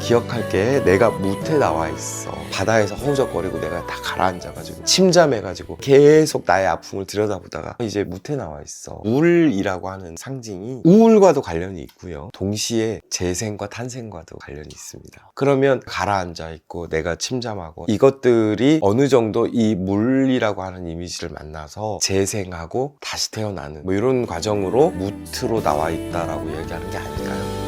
기억할게. 내가 무태 나와 있어. 바다에서 허우적거리고 내가 다 가라앉아가지고 침잠해가지고 계속 나의 아픔을 들여다보다가 이제 무태 나와 있어. 물이라고 하는 상징이 우울과도 관련이 있고요. 동시에 재생과 탄생과도 관련이 있습니다. 그러면 가라앉아 있고 내가 침잠하고 이것들이 어느 정도 이 물이라고 하는 이미지를 만나서 재생하고 다시 태어나는 뭐 이런 과정으로 무트로 나와 있다라고 얘기하는 게 아닐까요?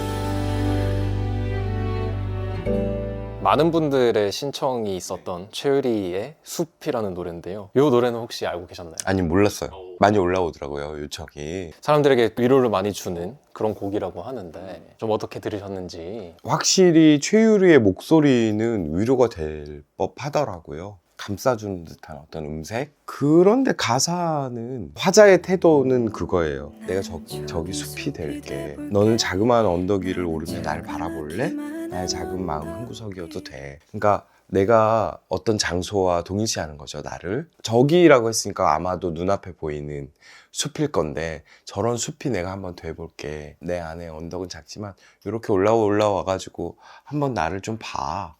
많은 분들의 신청이 있었던 최유리의 숲이라는 노래인데요. 이 노래는 혹시 알고 계셨나요? 아니 몰랐어요. 많이 올라오더라고요, 요청이. 사람들에게 위로를 많이 주는 그런 곡이라고 하는데 좀 어떻게 들으셨는지. 확실히 최유리의 목소리는 위로가 될 법하더라고요. 감싸주는 듯한 어떤 음색. 그런데 가사는 화자의 태도는 그거예요. 내가 저기 숲이 될게. 너는 자그마한 언덕 위를 오르며 날 바라볼래? 나의 작은 마음 한구석이어도 돼. 그러니까 내가 어떤 장소와 동일시하는 거죠, 나를. 저기라고 했으니까 아마도 눈앞에 보이는 숲일 건데 저런 숲이 내가 한번 돼볼게. 내 안에 언덕은 작지만 이렇게 올라와가지고 한번 나를 좀 봐.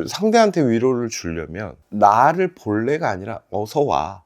상대한테 위로를 주려면 나를 볼래가 아니라 어서 와.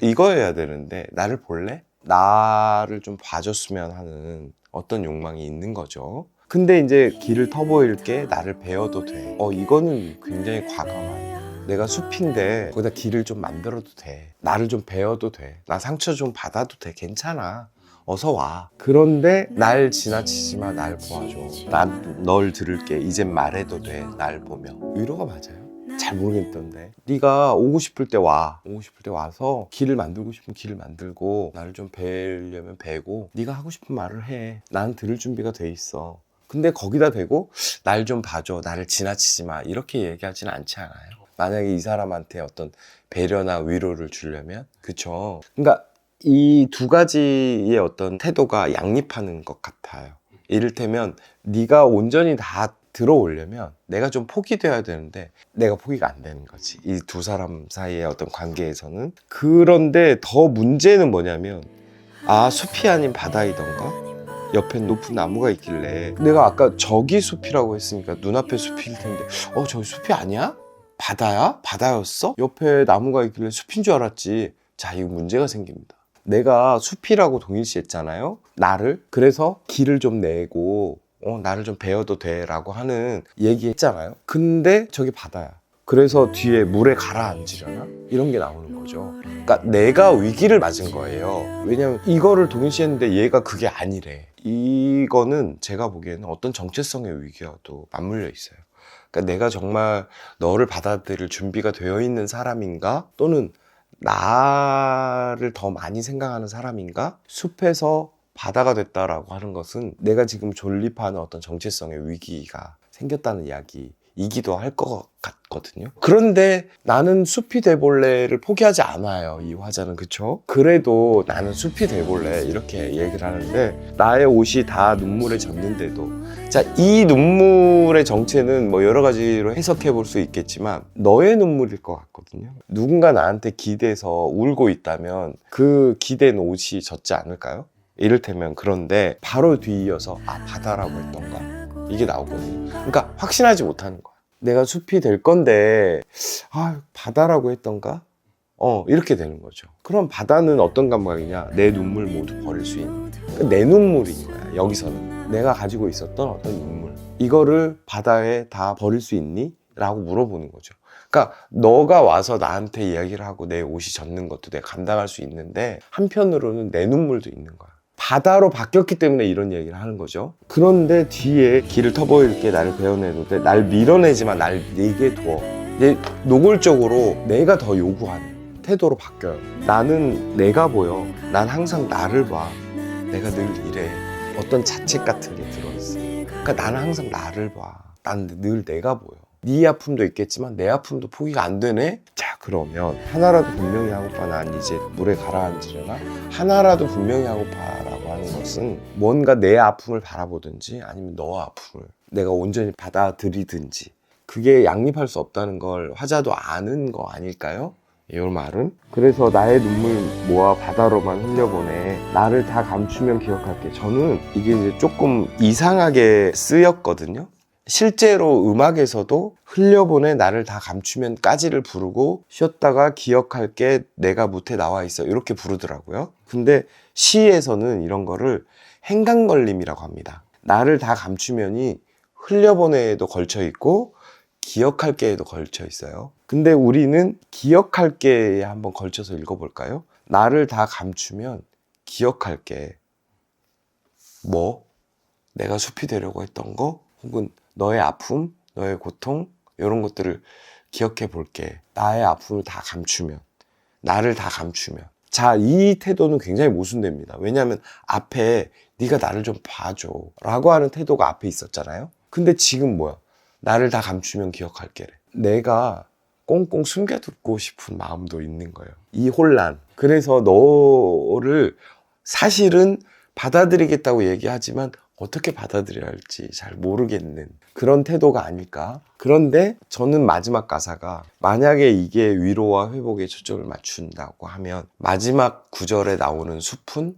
이거여야 되는데 나를 볼래? 나를 좀 봐줬으면 하는 어떤 욕망이 있는 거죠. 근데 이제 길을 터보일게 나를 베어도 돼. 이거는 굉장히 과감한. 내가 숲인데 거기다 길을 좀 만들어도 돼. 나를 좀 베어도 돼. 나 상처 좀 받아도 돼. 괜찮아. 어서 와. 그런데 날 지나치지 마. 날 도와줘. 난 널 들을게. 이젠 말해도 돼. 날 보며. 위로가 맞아요? 잘 모르겠던데. 네가 오고 싶을 때 와. 오고 싶을 때 와서 길을 만들고 싶으면 길을 만들고 나를 좀 베려면 베고 네가 하고 싶은 말을 해. 난 들을 준비가 돼 있어. 근데 거기다 대고 날 좀 봐줘. 나를 지나치지 마. 이렇게 얘기하지는 않지 않아요? 만약에 이 사람한테 어떤 배려나 위로를 주려면. 그쵸? 그러니까 이 두 가지의 어떤 태도가 양립하는 것 같아요. 이를테면 네가 온전히 다 들어오려면 내가 좀 폭이 돼야 되는데 내가 포기가 안 되는 거지. 이 두 사람 사이의 어떤 관계에서는. 그런데 더 문제는 뭐냐면 숲이 아닌 바다이던가 옆에 높은 나무가 있길래 내가 아까 저기 숲이라고 했으니까 눈앞에 숲일 텐데 저기 숲이 아니야? 바다야? 바다였어? 옆에 나무가 있길래 숲인 줄 알았지. 자, 이거 문제가 생깁니다. 내가 숲이라고 동일시했잖아요, 나를. 그래서 길을 좀 내고 나를 좀 베어도 돼 라고 하는 얘기했잖아요. 근데 저기 바다야. 그래서 뒤에 물에 가라앉으려나? 이런 게 나오는 거죠. 그러니까 내가 위기를 맞은 거예요. 왜냐면 이거를 동일시했는데 얘가 그게 아니래. 이거는 제가 보기에는 어떤 정체성의 위기와도 맞물려 있어요. 그러니까 내가 정말 너를 받아들일 준비가 되어 있는 사람인가? 또는 나를 더 많이 생각하는 사람인가? 숲에서 바다가 됐다라고 하는 것은 내가 지금 존립하는 어떤 정체성의 위기가 생겼다는 이야기이기도 할 것 같거든요. 그런데 나는 숲이 돼볼래를 포기하지 않아요, 이 화자는. 그쵸? 그래도 나는 숲이 돼볼래 이렇게 얘기를 하는데 나의 옷이 다 눈물에 젖는데도, 자, 이 눈물의 정체는 뭐 여러 가지로 해석해 볼 수 있겠지만 너의 눈물일 것 같거든요. 누군가 나한테 기대서 울고 있다면 그 기댄 옷이 젖지 않을까요? 이를테면. 그런데 바로 뒤이어서 바다라고 했던가 이게 나오거든요. 그러니까 확신하지 못하는 거야. 내가 숲이 될 건데 바다라고 했던가? 이렇게 되는 거죠. 그럼 바다는 어떤 감각이냐? 내 눈물 모두 버릴 수 있는, 내 눈물인 거야. 여기서는 내가 가지고 있었던 어떤 눈물, 이거를 바다에 다 버릴 수 있니? 라고 물어보는 거죠. 그러니까 너가 와서 나한테 이야기를 하고 내 옷이 젖는 것도 내가 감당할 수 있는데 한편으로는 내 눈물도 있는 거야. 바다로 바뀌었기 때문에 이런 얘기를 하는 거죠. 그런데 뒤에 길을 터보일게 나를 베어내도 돼. 날 밀어내지만 날 내게 두어. 노골적으로 내가 더 요구하는 태도로 바뀌어요. 나는 내가 보여. 난 항상 나를 봐. 내가 늘 이래. 어떤 자책 같은 게 들어있어. 그러니까 나는 항상 나를 봐. 난 늘 내가 보여. 네 아픔도 있겠지만 내 아픔도 포기가 안 되네? 자, 그러면 하나라도 분명히 하고파. 난 이제 물에 가라앉으려나? 하나라도 분명히 하고파라고 하는 것은 뭔가 내 아픔을 바라보든지 아니면 너 아픔을 내가 온전히 받아들이든지, 그게 양립할 수 없다는 걸 화자도 아는 거 아닐까요? 이 말은 그래서 나의 눈물 모아 바다로만 흘려보내 나를 다 감추면 기억할게. 저는 이게 이제 조금 이상하게 쓰였거든요. 실제로 음악에서도 흘려보내 나를 다 감추면까지를 부르고 쉬었다가 기억할게 내가 무태 나와 있어 이렇게 부르더라고요. 근데 시에서는 이런 거를 행간걸림이라고 합니다. 나를 다 감추면이 흘려보내에도 걸쳐 있고 기억할게에도 걸쳐 있어요. 근데 우리는 기억할게에 한번 걸쳐서 읽어볼까요? 나를 다 감추면 기억할게. 뭐? 내가 숲이 되려고 했던 거? 혹은 너의 아픔, 너의 고통 이런 것들을 기억해 볼게. 나의 아픔을 다 감추면, 나를 다 감추면. 자, 이 태도는 굉장히 모순됩니다. 왜냐하면 앞에 네가 나를 좀 봐줘 라고 하는 태도가 앞에 있었잖아요. 근데 지금 뭐야? 나를 다 감추면 기억할게래. 내가 꽁꽁 숨겨두고 싶은 마음도 있는 거예요. 이 혼란. 그래서 너를 사실은 받아들이겠다고 얘기하지만 어떻게 받아들여야 할지 잘 모르겠는 그런 태도가 아닐까. 그런데 저는 마지막 가사가 만약에 이게 위로와 회복에 초점을 맞춘다고 하면 마지막 구절에 나오는 숲은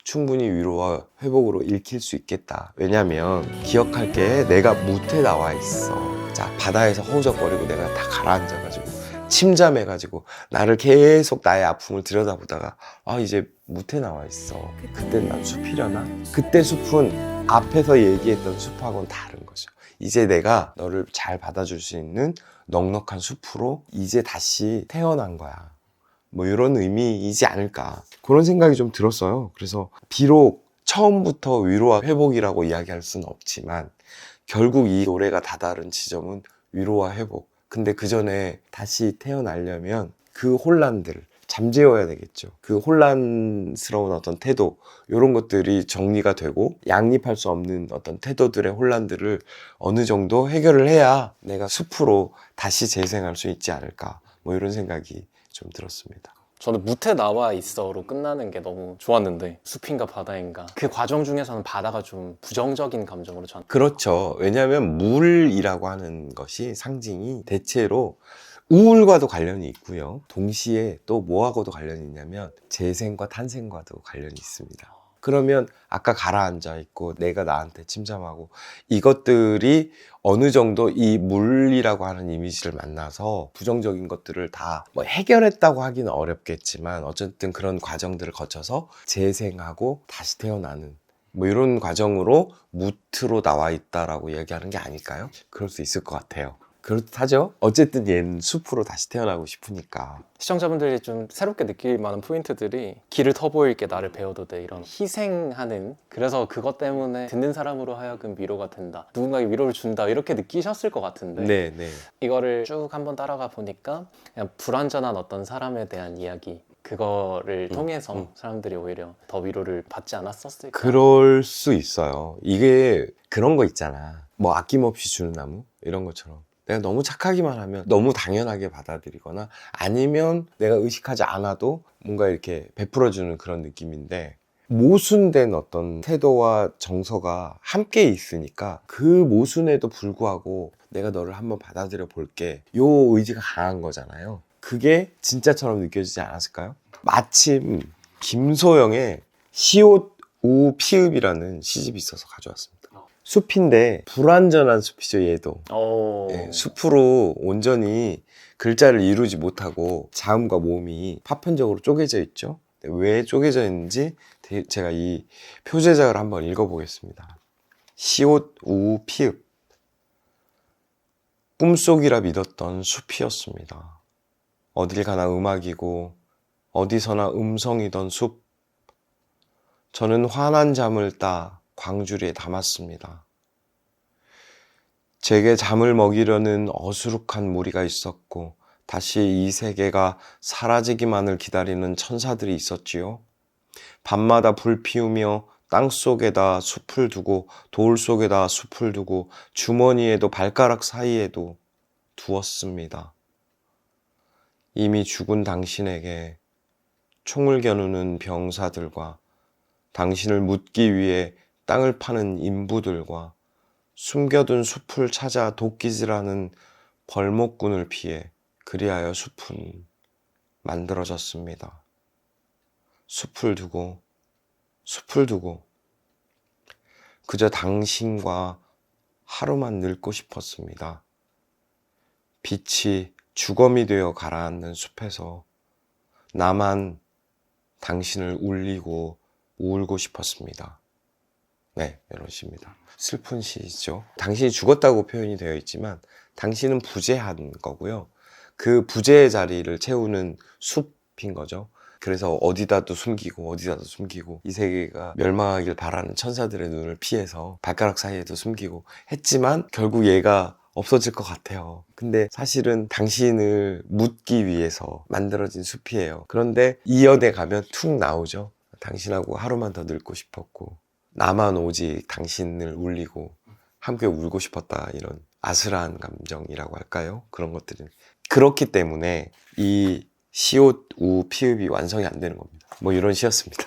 충분히 위로와 회복으로 읽힐 수 있겠다. 왜냐면 기억할게 내가 무태 나와 있어. 자, 바다에서 허우적거리고 내가 다 가라앉아가지고 침잠해가지고 나를 계속 나의 아픔을 들여다보다가 아 이제 무태 나와 있어. 그땐 난 숲이려나? 그때 숲은 앞에서 얘기했던 숲하고는 다른 거죠. 이제 내가 너를 잘 받아줄 수 있는 넉넉한 숲으로 이제 다시 태어난 거야. 뭐 이런 의미이지 않을까 그런 생각이 좀 들었어요. 그래서 비록 처음부터 위로와 회복이라고 이야기할 수는 없지만 결국 이 노래가 다다른 지점은 위로와 회복. 근데 그 전에 다시 태어나려면 그 혼란들 잠재워야 되겠죠. 그 혼란스러운 어떤 태도 이런 것들이 정리가 되고 양립할 수 없는 어떤 태도들의 혼란들을 어느 정도 해결을 해야 내가 숲으로 다시 재생할 수 있지 않을까 뭐 이런 생각이 좀 들었습니다. 저는 무태 나와 있어로 끝나는 게 너무 좋았는데 숲인가 바다인가 그 과정 중에서는 바다가 좀 부정적인 감정으로 전 그렇죠. 왜냐하면 물이라고 하는 것이 상징이 대체로 우울과도 관련이 있고요. 동시에 또 뭐하고도 관련이 있냐면 재생과 탄생과도 관련이 있습니다. 그러면 아까 가라앉아 있고 내가 나한테 침잠하고 이것들이 어느 정도 이 물이라고 하는 이미지를 만나서 부정적인 것들을 다 뭐 해결했다고 하기는 어렵겠지만 어쨌든 그런 과정들을 거쳐서 재생하고 다시 태어나는 뭐 이런 과정으로 무트로 나와 있다라고 얘기하는 게 아닐까요? 그럴 수 있을 것 같아요. 그렇다죠. 어쨌든 얘는 숲으로 다시 태어나고 싶으니까. 시청자분들이 좀 새롭게 느낄 만한 포인트들이 길을 터보일게 나를 배워도 돼 이런 희생하는 그래서 그것 때문에 듣는 사람으로 하여금 위로가 된다 누군가에게 위로를 준다 이렇게 느끼셨을 것 같은데 네. 이거를 쭉 한번 따라가 보니까 그냥 불완전한 어떤 사람에 대한 이야기 그거를 통해서 사람들이 오히려 더 위로를 받지 않았었을까 그럴 수 있어요. 이게 그런 거 있잖아. 뭐 아낌없이 주는 나무 이런 것처럼 내가 너무 착하기만 하면 너무 당연하게 받아들이거나 아니면 내가 의식하지 않아도 뭔가 이렇게 베풀어주는 그런 느낌인데 모순된 어떤 태도와 정서가 함께 있으니까 그 모순에도 불구하고 내가 너를 한번 받아들여 볼게 요 의지가 강한 거잖아요. 그게 진짜처럼 느껴지지 않았을까요? 마침 김소영의 시옷 우 피읍이라는 시집이 있어서 가져왔습니다. 숲인데 불완전한 숲이죠. 얘도 네, 숲으로 온전히 글자를 이루지 못하고 자음과 모음이 파편적으로 쪼개져 있죠. 왜 쪼개져 있는지 제가 이 표제작을 한번 읽어보겠습니다. 시옷 우 피읍 꿈속이라 믿었던 숲이었습니다. 어딜 가나 음악이고 어디서나 음성이던 숲. 저는 환한 잠을 따 광주리에 담았습니다. 제게 잠을 먹이려는 어수룩한 무리가 있었고 다시 이 세계가 사라지기만을 기다리는 천사들이 있었지요. 밤마다 불 피우며 땅 속에다 숲을 두고 돌 속에다 숲을 두고 주머니에도 발가락 사이에도 두었습니다. 이미 죽은 당신에게 총을 겨누는 병사들과 당신을 묻기 위해 땅을 파는 인부들과 숨겨둔 숲을 찾아 도끼질하는 벌목꾼을 피해 그리하여 숲은 만들어졌습니다. 숲을 두고 그저 당신과 하루만 늙고 싶었습니다. 빛이 주검이 되어 가라앉는 숲에서 나만 당신을 울리고 울고 싶었습니다. 네, 이런 시입니다. 슬픈 시죠. 당신이 죽었다고 표현이 되어 있지만 당신은 부재한 거고요. 그 부재의 자리를 채우는 숲인 거죠. 그래서 어디다도 숨기고 이 세계가 멸망하길 바라는 천사들의 눈을 피해서 발가락 사이에도 숨기고 했지만 결국 얘가 없어질 것 같아요. 근데 사실은 당신을 묻기 위해서 만들어진 숲이에요. 그런데 이연에 가면 툭 나오죠. 당신하고 하루만 더 늙고 싶었고 나만 오직 당신을 울리고 함께 울고 싶었다. 이런 아슬한 감정이라고 할까요? 그런 것들은 그렇기 때문에 이 시옷 우 피읍이 완성이 안 되는 겁니다. 뭐 이런 시였습니다.